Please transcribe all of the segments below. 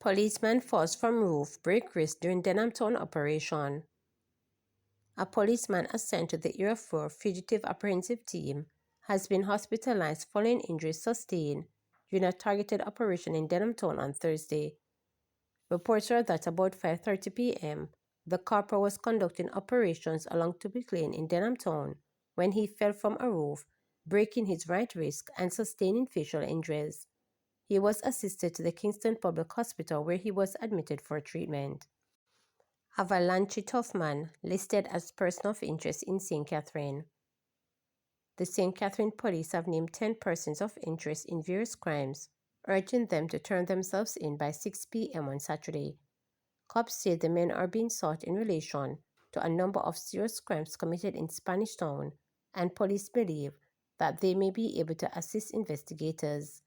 Policeman falls from roof, break wrist during Denham Town operation. A policeman assigned to the Area 4 Fugitive Apprehensive Team has been hospitalized following injuries sustained during a targeted operation in Denham Town on Thursday. Reports are that about 5:30 p.m., the corporal was conducting operations along Tubik Lane in Denham Town when he fell from a roof, breaking his right wrist and sustaining facial injuries. He was assisted to the Kingston Public Hospital where he was admitted for treatment. Avalanche Tuffman listed as person of interest in St. Katherine. The St. Katherine police have named 10 persons of interest in various crimes, urging them to turn themselves in by 6 p.m. on Saturday. Cops say the men are being sought in relation to a number of serious crimes committed in Spanish Town, and police believe that they may be able to assist investigators.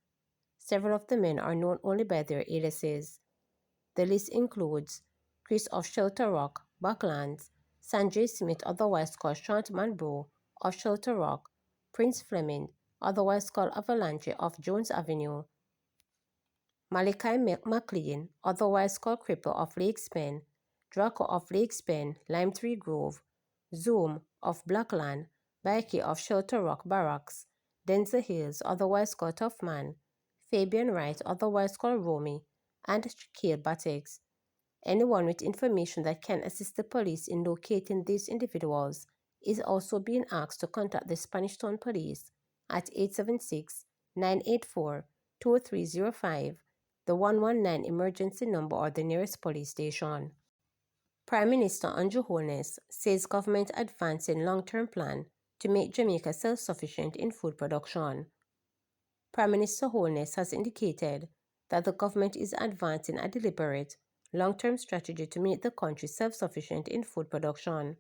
Several of the men are known only by their aliases. The list includes Chris of Shelter Rock, Bucklands, Sanjay Smith, otherwise called Shantman Bro of Shelter Rock, Prince Fleming, otherwise called Avalanche of Jones Avenue, Malachi McLean, otherwise called Cripple of Lakespen, Draco of Lakespen, Limetree Grove, Zoom of Blackland, Baiki of Shelter Rock Barracks, Denzel Hills, otherwise called Toughman, Fabian Wright, otherwise called Romy, and Shaquille Batex. Anyone with information that can assist the police in locating these individuals is also being asked to contact the Spanish Town Police at 876-984-2305, the 119 emergency number, or the nearest police station. Prime Minister Andrew Holness says government advancing long-term plan to make Jamaica self-sufficient in food production. Prime Minister Holness has indicated that the government is advancing a deliberate, long-term strategy to make the country self-sufficient in food production.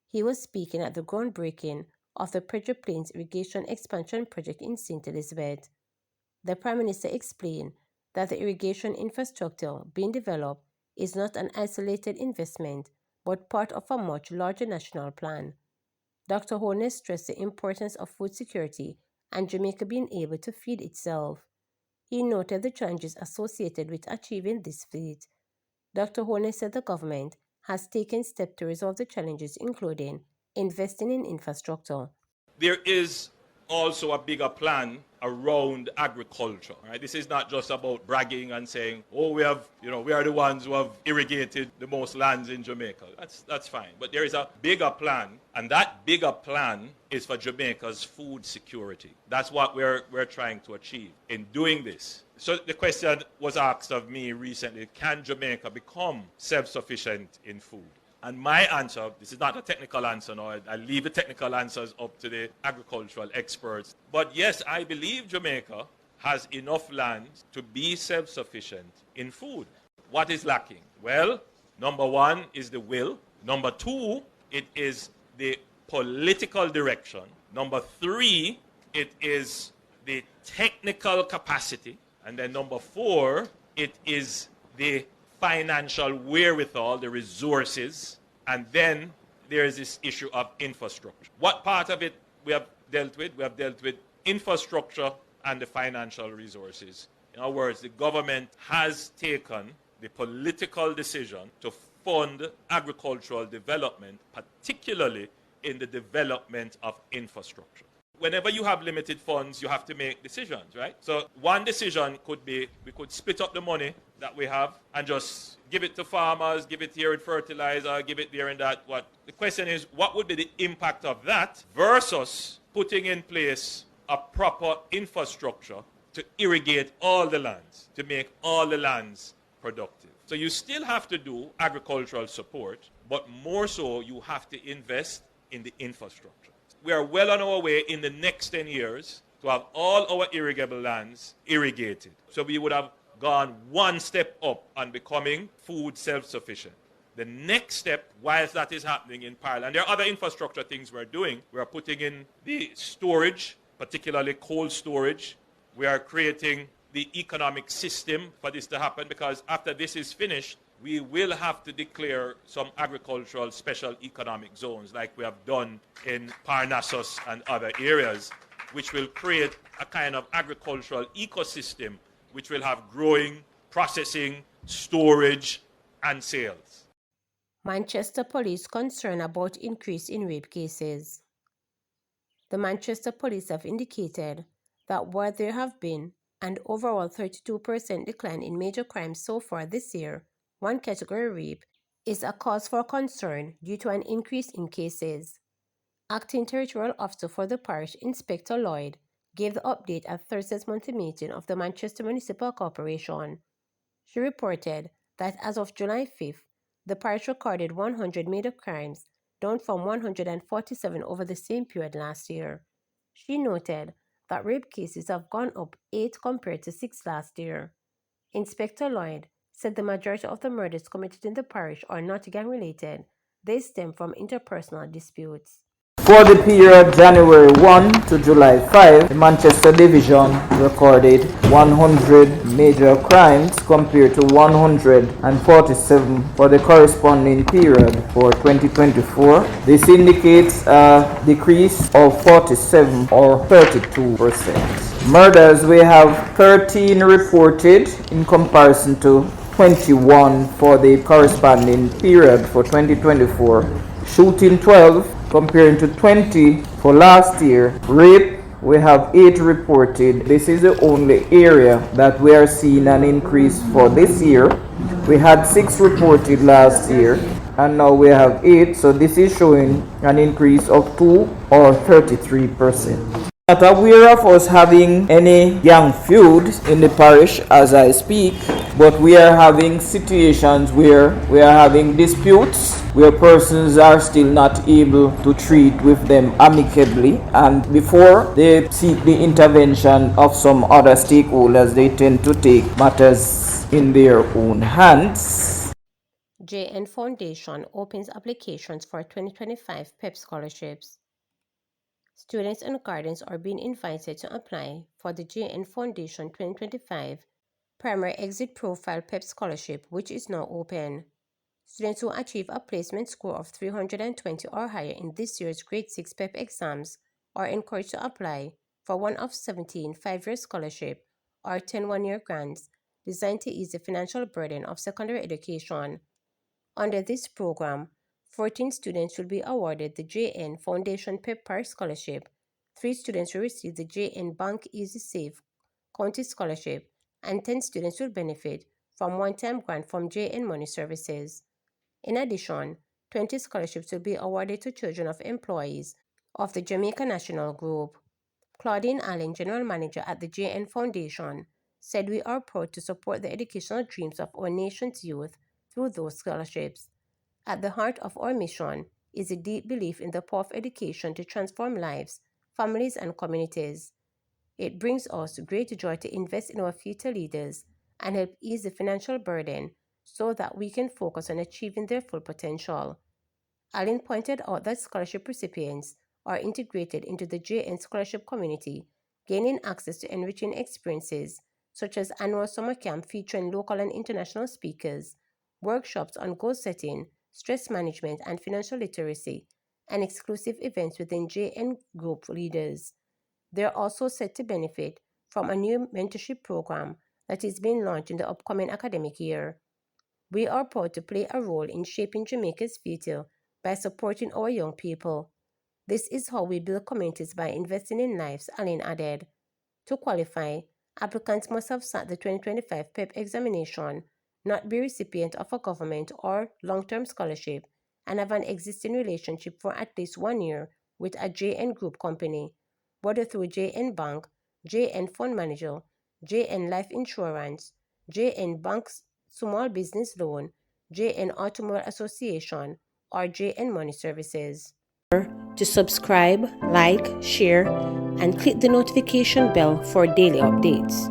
He was speaking at the groundbreaking of the Pedro Plains Irrigation Expansion Project in St. Elizabeth. The Prime Minister explained that the irrigation infrastructure being developed is not an isolated investment, but part of a much larger national plan. Dr. Holness stressed the importance of food security and Jamaica being able to feed itself. He noted the challenges associated with achieving this feat. Dr. Holness said the government has taken steps to resolve the challenges, including investing in infrastructure. There is also a bigger plan around agriculture. Right? This is not just about bragging and saying, oh, we are the ones who have irrigated the most lands in Jamaica. That's fine. But there is a bigger plan, and that bigger plan is for Jamaica's food security. That's what we're trying to achieve in doing this. So the question was asked of me recently, can Jamaica become self-sufficient in food? And my answer, this is not a technical answer, no, I leave the technical answers up to the agricultural experts. But yes, I believe Jamaica has enough land to be self-sufficient in food. What is lacking? Well, number one is the will. Number two, it is the political direction. Number three, it is the technical capacity. And then number four, it is the financial wherewithal, the resources, and then there is this issue of infrastructure. What part of it we have dealt with? We have dealt with infrastructure and the financial resources. In other words, the government has taken the political decision to fund agricultural development, particularly in the development of infrastructure. Whenever you have limited funds, you have to make decisions, right? So one decision could be, we could split up the money that we have and just give it to farmers, give it here in fertilizer, give it there and that. What the question is, what would be the impact of that versus putting in place a proper infrastructure to irrigate all the lands, to make all the lands productive? So you still have to do agricultural support, but more so you have to invest in the infrastructure. We are well on our way in the next 10 years to have all our irrigable lands irrigated. So we would have gone one step up on becoming food self-sufficient. The next step, whilst that is happening in parallel, and there are other infrastructure things we're doing. We are putting in the storage, particularly cold storage. We are creating the economic system for this to happen, because after this is finished, we will have to declare some agricultural special economic zones like we have done in Parnassus and other areas, which will create a kind of agricultural ecosystem which will have growing, processing, storage, and sales. Manchester police concerned about increase in rape cases. The Manchester police have indicated that while there have been an overall 32% decline in major crimes so far this year, one category, rape, is a cause for concern due to an increase in cases. Acting Territorial Officer for the parish, Inspector Lloyd, gave the update at Thursday's monthly meeting of the Manchester Municipal Corporation. She reported that as of July 5th, the parish recorded 100 major crimes, down from 147 over the same period last year. She noted that rape cases have gone up 8 compared to 6 last year. Inspector Lloyd said the majority of the murders committed in the parish are not gang-related. They stem from interpersonal disputes. For the period January 1 to July 5, the Manchester Division recorded 100 major crimes compared to 147 for the corresponding period for 2024. This indicates a decrease of 47 or 32%. Murders, we have 13 reported in comparison to 21 for the corresponding period for 2024. Shooting 12 comparing to 20 for last year. Rape, we have 8 reported. This is the only area that we are seeing an increase for this year. We had 6 reported last year and now we have 8, so this is showing an increase of 2 or 33%. Not aware of us having any gang feud in the parish as I speak, but we are having situations where we are having disputes where persons are still not able to treat with them amicably, and before they seek the intervention of some other stakeholders, they tend to take matters in their own hands. JN Foundation opens applications for 2025 PEP scholarships. Students and guardians are being invited to apply for the JN Foundation 2025 Primary Exit Profile PEP Scholarship, which is now open. Students who achieve a placement score of 320 or higher in this year's Grade 6 PEP exams are encouraged to apply for one of 17 5-year scholarship or 10 one-year grants designed to ease the financial burden of secondary education. Under this program, 14 students will be awarded the JN Foundation PEP Parish Scholarship, 3 students will receive the JN Bank Easy Save County Scholarship, and 10 students will benefit from one-time grant from JN Money Services. In addition, 20 scholarships will be awarded to children of employees of the Jamaica National Group. Claudine Allen, General Manager at the JN Foundation, said we are proud to support the educational dreams of our nation's youth through those scholarships. At the heart of our mission is a deep belief in the power of education to transform lives, families, and communities. It brings us great joy to invest in our future leaders and help ease the financial burden so that we can focus on achieving their full potential. Allen pointed out that scholarship recipients are integrated into the JN scholarship community, gaining access to enriching experiences such as annual summer camp featuring local and international speakers, workshops on goal setting, stress management, and financial literacy, and exclusive events within JN group leaders. They are also set to benefit from a new mentorship program that is being launched in the upcoming academic year. We are proud to play a role in shaping Jamaica's future by supporting our young people. This is how we build communities by investing in lives, Allen added. To qualify, applicants must have sat the 2025 PEP examination, not be recipient of a government or long-term scholarship, and have an existing relationship for at least 1 year with a JN Group company, whether through JN Bank, JN Fund Manager, JN Life Insurance, JN Bank's Small Business Loan, JN Automobile Association, or JN Money Services. To subscribe, like, share, and click the notification bell for daily updates.